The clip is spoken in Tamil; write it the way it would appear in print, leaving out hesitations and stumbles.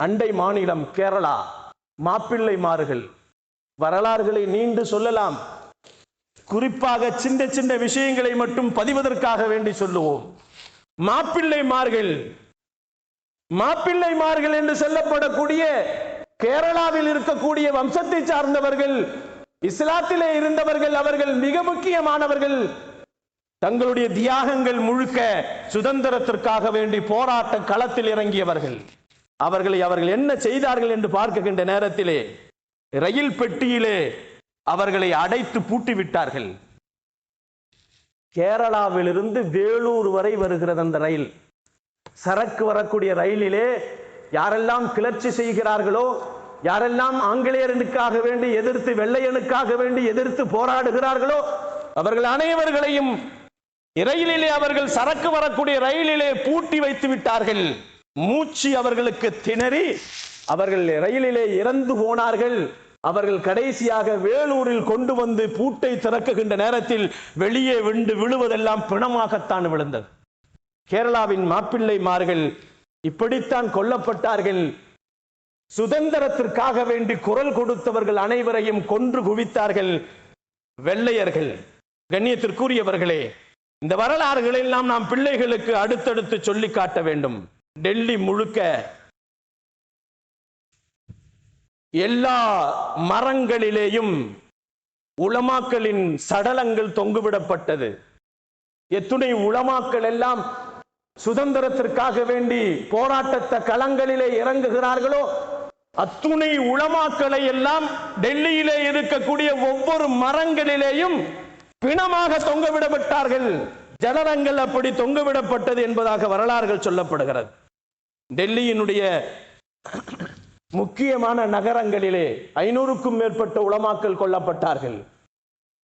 அண்டை மாநிலம் கேரளா, மாப்பிள்ளைமார்கள் வரலாறுகளை நீண்டு சொல்லலாம். குறிப்பாக சின்ன சின்ன விஷயங்களை மட்டும் பதிவதற்காக வேண்டி சொல்லுவோம். மாப்பிள்ளைமார்கள் என்று சொல்லப்படக்கூடிய கேரளாவில் இருக்கக்கூடிய வம்சத்தை சார்ந்தவர்கள், இஸ்லாத்திலே இருந்தவர்கள், அவர்கள் மிக முக்கியமானவர்கள். தங்களுடைய தியாகங்கள் முழுக்க சுதந்திரத்திற்காக வேண்டி போராட்ட களத்தில் இறங்கியவர்கள். அவர்கள் என்ன செய்தார்கள் என்று பார்க்கின்ற நேரத்திலே ரயில் பெட்டியிலே அவர்களை அடைத்து பூட்டிவிட்டார்கள். கேரளாவிலிருந்து வேலூர் வரை வருகிறது அந்த ரயில். சரக்கு வரக்கூடிய ரயிலிலே யாரெல்லாம் கிளர்ச்சி செய்கிறார்களோ, யாரெல்லாம் ஆங்கிலேயனுக்காக வேண்டி எதிர்த்து, வெள்ளையனுக்காக வேண்டி எதிர்த்து போராடுகிறார்களோ, அவர்கள் அனைவர்களையும் ரயிலிலே, அவர்கள் சரக்கு வரக்கூடிய ரயிலிலே பூட்டி வைத்து விட்டார்கள். மூச்சு அவர்களுக்கு திணறி அவர்கள் ரயிலிலே இறந்து போனார்கள். அவர்கள் கடைசியாக வேலூரில் கொண்டு வந்து பூட்டை திறக்குகின்ற நேரத்தில் வெளியே விழுவதெல்லாம் பிணமாகத்தான் விழுந்தது. கேரளாவின் மாப்பிள்ளைமார்கள் இப்படித்தான் கொல்லப்பட்டார்கள். சுதந்திரத்திற்காக வேண்டி குரல் கொடுத்தவர்கள் அனைவரையும் கொன்று குவித்தார்கள் வெள்ளையர்கள். கண்ணியத்திற்குரியவர்களே, இந்த வரலாறுகளை எல்லாம் நாம் பிள்ளைகளுக்கு அடுத்தடுத்து சொல்லி காட்ட வேண்டும். டெல்லி முழுக்க எல்லா மரங்களிலேயும் உலமாக்களின் சடலங்கள் தொங்குவிடப்பட்டது. எத்துணை உலமாக்கள் எல்லாம் சுதந்திரத்திற்காக வேண்டி போராட்டத்த களங்களிலே இறங்குகிறார்களோ, அத்துணை உலமாக்களை எல்லாம் டெல்லியிலே இருக்கக்கூடிய ஒவ்வொரு மரங்களிலேயும் பிணமாக தொங்கவிடப்பட்டார்கள். ஜனரங்கள் அப்படி தொங்கவிடப்பட்டது என்பதாக வரலாறுகள் சொல்லப்படுகிறது. டெல்லியினுடைய முக்கியமான நகரங்களிலே 500க்கும் மேற்பட்ட உலமாக்கள் கொல்லப்பட்டார்கள்.